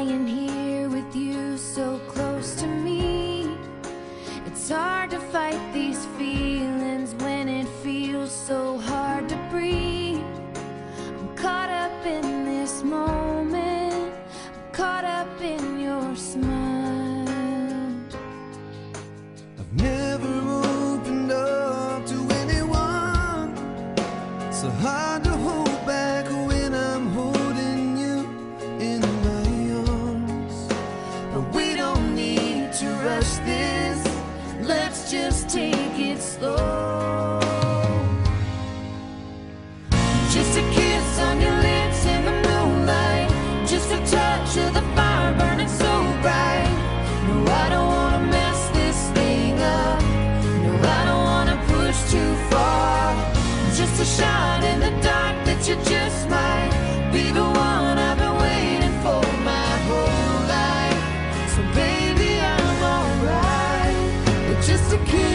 Lying here with you so close to me, it's hard to fight these feelings when it feels so hard to breathe. I'm caught up in this moment, I'm caught up in your smile. I've never opened up to anyone, so hard to hold back when I'm holding you in my arms. But we don't need to rush this, let's just take it slow. Just a kiss on your lips in the moonlight, just a touch of the fire burning so bright. No, I don't wanna mess this thing up, no, I don't wanna push too far. Just a shot in the dark that you just might be the one I've been waiting for my whole life. So baby, I'm alright with just a kiss